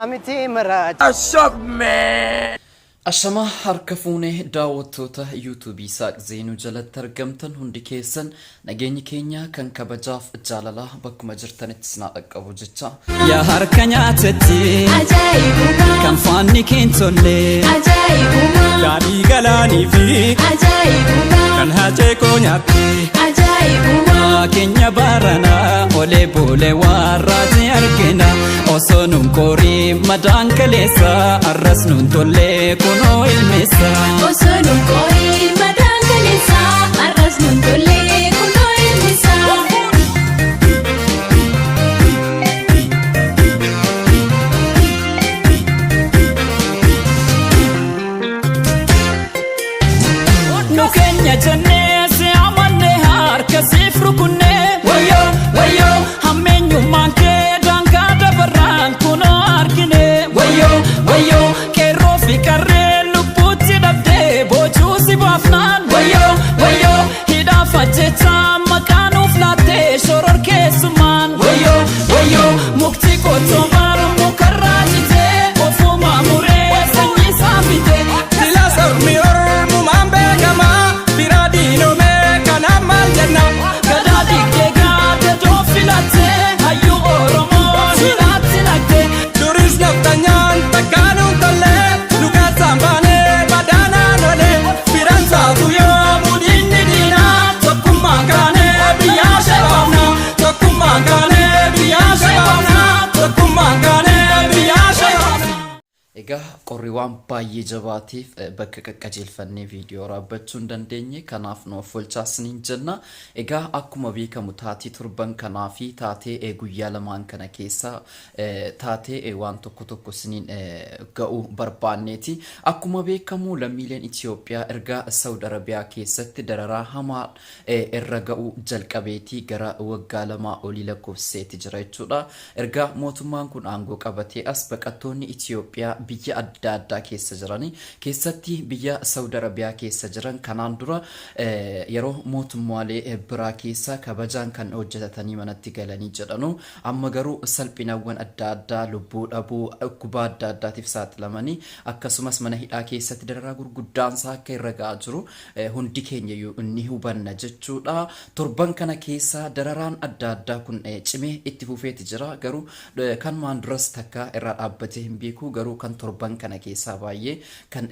Amiti Maraj. A shock man! Ashama harka fuunee daawwattoota YouTube Saaq Zeenuu jalatti argamtan hundi keessan nageenyi keenya kan kabajaaf jaalalaa bakkuma jirtanitti sinaa dhaqqabu jecha. Yaa harka nyaatatti ajaa'ibuma kan faanni keentollee ajaa'ibuma daadhii galaanii fi ajaa'ibuma kan haacee koo nyaatte ajaa'ibuma keenya baranaa olee boolee warraati argina osoo nun qorii madaan kaleessa arras nun tollee kunoo ilmeessa osoo nun qorii madaan kaleessa arras nun tollee kunoo ilmeessa. nu keenya jennee si amanne harka siif rukunnee wayyo wayyo hammeenyummaan kee daangaa dabarraan kunoo argine wayyo wayyo qeerroo fi qarree lubbuutti dhabdee boojuu si baafnaan wayyo wayyo hidhaaf ajjechaa maqaa nuuf laattee shoror keessummaan wayyo wayyo mukti qottoo maara mukarraa jitee ofumaa muree sanyii isaa fitee Sila sormi ormumaan beekama bira diinome kana maal jenna gadaa diigdee gaadadoo filattee hayyuu oromoo hidhaatti lagdee duris nyaftanyaan takkaanuun tollee lukaasaan baanee badaanaan olee biraan saatu yoo mudiinni diinaa tokkummaan kaanee biyyaa shabaafna tokkummaan kaanee biyyaa shabaafna tokkummaan kaanee biyyaa shabaafna. Egaa qorri waan baay'ee jabaatiif bakka qaqqajeelfannee viidiyoo raabbachuu hin dandeenye kanaaf nuuf folchaasniin jenna. Egaa akkuma beekamu taatee turban kanaa fi taatee guyyaa lamaan kana keessa taatee waan tokko siniin ga'uu barbaanneeti. Akkuma beekamu lammiileen Itoophiyaa erga Saawud Arabiyaa keessatti dararaa hamaa irra ga'uu jalqabeetii gara waggaa lamaa olii lakkoofseeti jira jechuudha. Erga mootummaan kun aangoo qabatee as baqattoonni Itoophiyaa biyya adda addaa keessa jirani keessatti biyya Saawud Arabiyaa keessa jiran kanaan dura yeroo mootummaalee biraa keessa kabajaan kan hojjetatanii manatti galanii jedhanu amma garuu salphinawwan adda addaa lubbuu dhabuu dhukkuba adda addaatiif saaxilamanii akkasumas mana hidhaa keessatti dararaa gurguddaan akka irra ga'aa jiru hundi keenya ni hubanna jechuudha. Torban kana keessa dararaan adda addaa kun cimee itti fufeeti jira garuu kan maan duras takka irraa dhaabbatee hin beeku garuu kan torban kana keessa baay'ee kan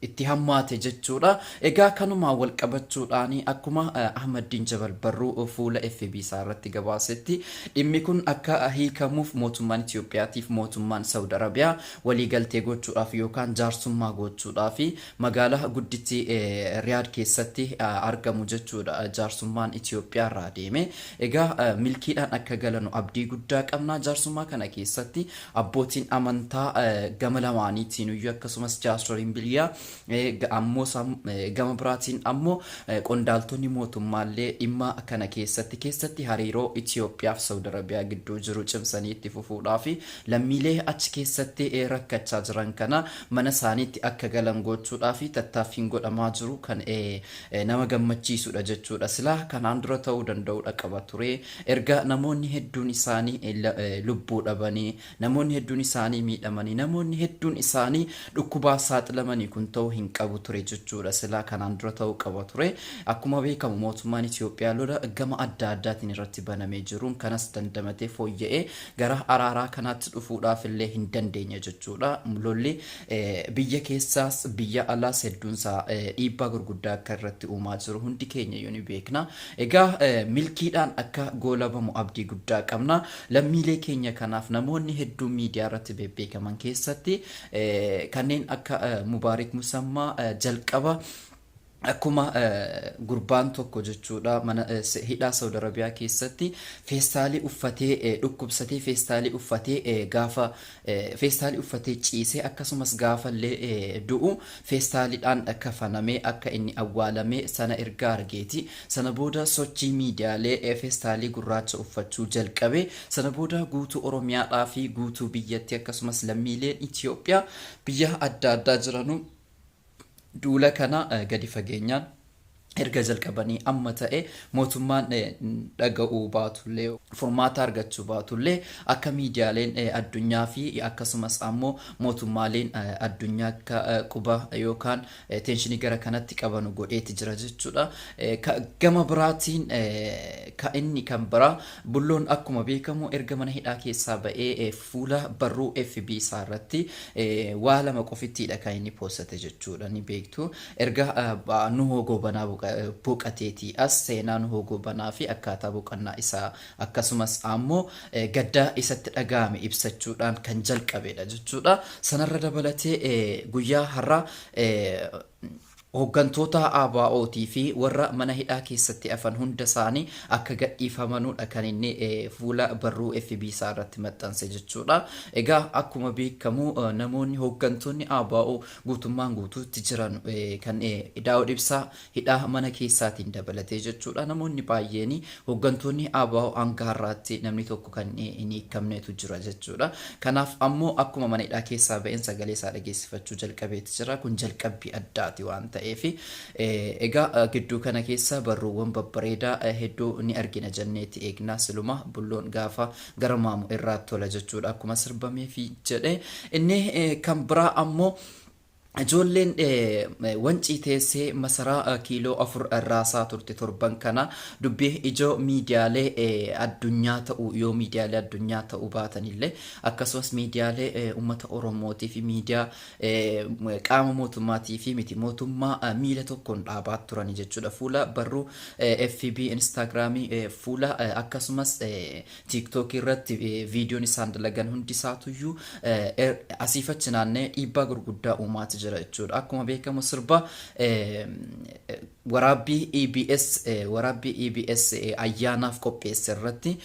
itti hammaate jechuudha. Egaa kanuma wal qabachuudhaan akkuma Ahmadiin Jabal Barruu fuula FB isaa irratti gabaasetti dhimmi kun akka hiikamuuf mootummaan Itoophiyaatiif mootummaan Saawud Arabiyaa walii galtee gochuudhaaf yookaan jaarsummaa gochuudhaaf magaalaa guddittii Riyaad keessatti argamu jechuudha. Jaarsummaan Itoophiyaa irraa deeme. Egaa milkiidhaan akka galanu abdii guddaa qabna. Jaarsummaa kana keessatti abbootiin amantaa gama lamaaniitiin iyyuu akkasumas jaarsoliin biyyaa ammoo gama biraatiin ammoo qondaaltonni mootummaallee dhimma kana keessatti hariiroo Itoophiyaa fi Saawud Arabiyaa gidduu jiru cimsanii itti fufuudhaaf lammiilee achi keessatti rakkachaa jiran kana mana isaaniitti akka galan gochuudhaaf tattaaffiin godhamaa jiru kan nama gammachiisudha jechuudha. Silaa kanaan dura ta'uu danda'udha qaba ture erga namoonni hedduun isaanii lubbuu dhabanii namoonni hedduun isaanii miidhamanii namoonni hedduun isaanii dhukkuba saaxilamanii kun ta'uu hin qabu ture jechuudha. Silaa kanaan dura ta'uu qaba ture. Akkuma beekamu mootummaan Itoophiyaa lola gama adda addaatiin irratti banamee jiruun kanas dandamatee fooyya'ee gara araaraa kanaatti dhufuudhaaf illee hin dandeenye jechuudha. Lolli biyya keessaas biyya alaas hedduunsaa dhiibbaa gurguddaa akka irratti uumaa jiru hundi keenya yoo ni beekna. Egaa milkiidhaan akka goolabamu abdii guddaa qabna. Lammiilee keenya kanaaf namoonni hedduun miidiyaa irratti beekaman keessatti kanneen akka Mubaarik Musammaa jalqaba akkuma gurbaan tokko jechuudha mana hidhaa Saawud Arabiyaa keessatti feestaalii uffatee dhukkubsatee feestaalii uffatee gaafa feestaalii uffatee ciisee akkasumas gaafallee du'u feestaaliidhaan kafanamee akka inni awwaalamee sana erga argeeti. Sana booda sochii miidiyaalee feestaalii gurraacha uffachuu jalqabe. Sana booda guutuu Oromiyaadhaa fi guutuu biyyatti akkasumas lammiileen Itoophiyaa biyya adda addaa jiranu duula kana gadi fageenyaan erga jalqabanii amma ta'e mootummaan dhaga'uu baatullee furmaata argachuu baatullee akka miidiyaaleen addunyaa fi akkasumas ammoo mootummaaleen addunyaa akka quba yookaan tenshinii gara kanatti qabanu godheeti jira jechuudha. Gama biraatiin inni kan biraa Bulloon akkuma beekamu erga mana hidhaa keessaa ba'ee fuula barruu FB isaa irratti waa lama qofittiidha kan inni poostate jechuudha. Ni beektu erga Nuhoo Goobanaa boqateetii as seenaan Nuhoo banaa fi akkaataa boqannaa isaa akkasumas ammoo gaddaa isatti dhaga'ame ibsachuudhaan kan jalqabedha jechuudha. Sanarra dabalatee guyyaa har'a hooggantoota ABO'tii fi warra mana hidhaa keessatti afan hunda isaanii akka gadhiifamanudha kan inni fuula barruu FB isaa irratti maxxanse jechuudha. Egaa akkuma beekamu namoonni hooggantoonni ABO guutummaan guutuutti jiran kan Daawud Ibsaa hidhaa mana keessaatiin dabalatee jechuudha. Namoonni baay'een hooggantoonni ABO hanga har'aatti namni tokko kan hin hiikamnetu jira jechuudha. Kanaaf ammoo akkuma mana hidhaa keessaa ba'een sagalee isaa dhageessifachuu jalqabeeti jira. Kun jalqabbii addaati waan ta'eef egaa gidduu kana keessa barruuwwan babbareedaa hedduu ni argina jenneeti eegnaa siluma Bulloon gaafa gara maamu irraa tola jechuudha akkuma sirbamee fi jedhe. Inni kan biraa ammoo ijoolleen wancii teessee masaraa kiiloo 4 raasaa turte torban kana dubbii ijoo miidiyaalee addunyaa ta'uu yoo miidiyaalee addunyaa ta'uu baatanillee akkasumas miidiyaalee uummata Oromootii fi miidiyaa qaama mootummaatii fi miti mootummaa miila tokkoon dhaabaa turani jechuudha. Fuula barruu FB Instagramii fuula akkasumas TikTok irratti viidiyoon isaan dalagan hundisaatuyyuu asiifachi naannee dhiibbaa gurguddaa uumaati jira jechuudha. Akkuma beekamu sirba waraabbii EBS ayyaanaaf qopheesse irratti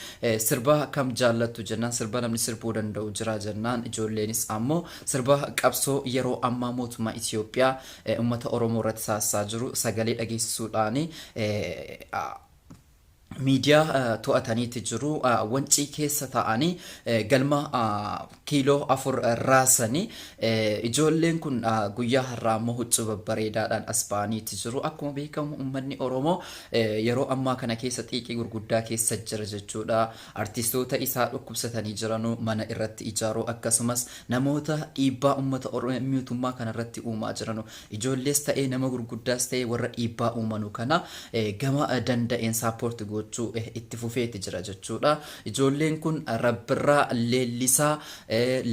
sirba kam jaallattu jennaan sirba namni sirbuu danda'u jira jennaan ijoolleenis ammoo sirba qabsoo yeroo ammaa mootummaa Itoophiyaa uummata Oromoo irratti saasaa jiru sagalee dhageessisuudhaan miidiyaa to'ataniiti jiru. Wancii keessa ta'anii galma kiiloo 4 raasanii ijoolleen kun guyyaa har'aa ammoo huccuu babbareedaadhaan as ba'aniiti jiru. Akkuma beekamu uummanni Oromoo yeroo ammaa kana keessa xiiqii gurguddaa keessa jira jechuudha. Artistoota isaa dhukkubsatanii jiranu mana irratti ijaaruu akkasumas namoota dhiibbaa uummata Oromoo mootummaa kana irratti uumaa jiranu ijoollees ta'ee nama gurguddaas ta'ee warra dhiibbaa uumanu kana gama danda'een saappoorti gochuu itti fufeeti jira jechuudha. Ijoolleen kun Rabbirraa Leellisaa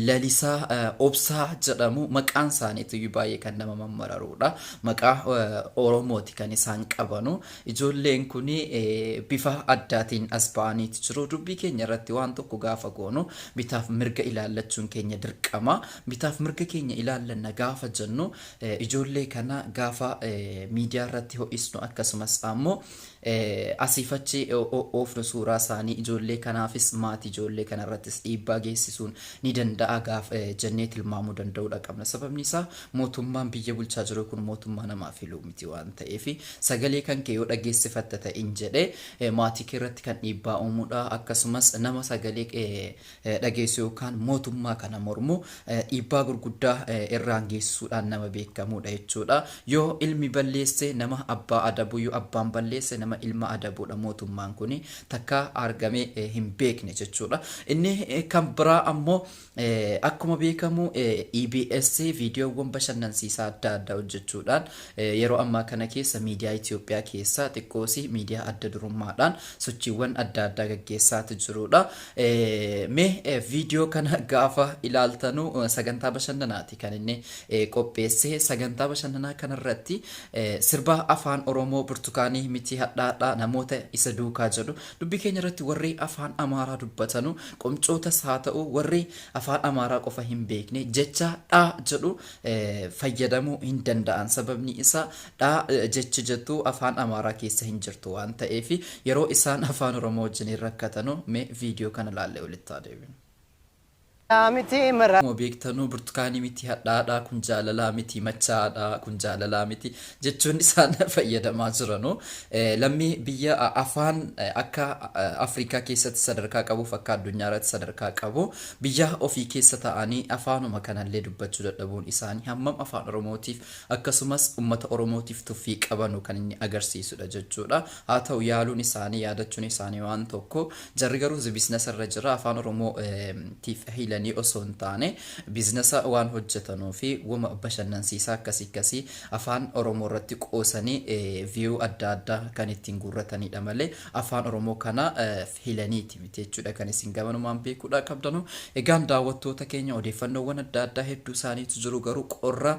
Lalisaa Obsaa jedhamu maqaan isaaniitu baay'ee kan nama mammararudha. Maqaa Oromooti kan isaan qabanu. Ijoolleen kun bifa addaatiin as ba'aniiti jiru. Dubbii keenya irratti waan tokko gaafa goonu bitaaf mirga ilaallachuun keenya dirqama. Bitaaf mirga keenya ilaallanna gaafa jennu ijoollee kana gaafa miidiyaa irratti ho'isnu akkasumas ammoo asiifachi oofnu suuraa isaanii ijoollee kanaafis maatii ijoollee kanarrattis dhiibbaa geessisuun ni danda'a gaafa jennee tilmaamuu danda'uudha qabna. Sababni isaa mootummaan biyya bulchaa jiru kun mootummaa namaa filuu miti waan ta'eef sagalee kan kee yoo dhageessifatta ta'in jedhee maatii kee irratti kan dhiibbaa uumuudha akkasumas nama sagalee dhageessu yookaan mootummaa kana mormu dhiibbaa gurguddaa irraan geessisuudhaan nama beekamuudha jechuudha. Yoo ilmi balleesse nama abbaa adabu yoo abbaan balleesse nama ilma adabuudha mootummaan kun takka argamee hin beekne jechuudha. Inni kan biraa ammoo akkuma beekamu EBS viidiyoowwan bashannansiisaa adda addaa hojjechuudhaan yeroo ammaa kana keessa miidiyaa Itoophiyaa keessa xiqqoosi miidiyaa adda durummaadhaan sochiiwwan adda addaa gaggeessaati jirudha. Mee viidiyoo kana gaafa ilaaltanu sagantaa bashannanaati kan inni qopheesse. Sagantaa bashannanaa kanarratti sirba afaan Oromoo burtukaanii miti hadhaadhaa namoota isa duukaa jedhu dubbii keenya irratti warri afaan Amaaraa dubbatanu qomcootas haa ta'u warri afaan Amaaraa qofa hin beekne jecha dhaa jedhu fayyadamuu hin danda'an. Sababni isaa dhaa jechi jettu afaan Amaaraa keessa hin jirtu waan ta'eef yeroo isaan afaan Oromoo wajjin rakkatanu mee viidiyoo kana laallee walitti adeemnu. miti mara Mo beektanu burtukaanii miti hadhaadhaa kun jaalalaa miti machaadhaa kun jaalalaa miti jechuun isaan fayyadamaa jiranu lammii biyya afaan akka Afrikaa keessatti sadarkaa qabuuf akka addunyaa irratti sadarkaa qabu biyya ofii keessa ta'anii afaanuma kanallee dubbachuu dadhabuun isaanii hammam afaan Oromootiif akkasumas uummata Oromootiif tuffii qabanu kan inni agarsiisudha jechuudha. haa ta'u yaaluun isaanii yaadachuun isaanii waan tokko jarri garuu biizinasa irra jira afaan Oromootiif hilanii osoo hin taane biizinasa waan hojjetanuu fi wama bashannansiisaa akkasii afaan Oromoo irratti qoosanii view adda addaa kan ittiin guurratanidha malee afaan Oromoo kana hilaniiti miti jechuudha kan isin gamanumaan beekuudha qabdanu. Egaan daawwattoota keenya odeeffannoowwan adda addaa hedduu isaaniitu jiru garuu qorra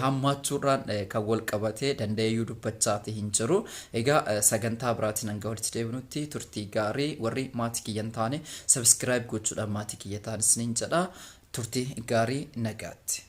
hammaachuudhaan kan wal qabatee danda'eeyyuu dubbachaati hin jiru. Egaa sagantaa biraatiin hanga walitti deebinutti turtii gaarii warri maatii kiyyan taane subscribe gochuudhaan maatii kiyya taanis nin jedha turtii gaarii nagaatti.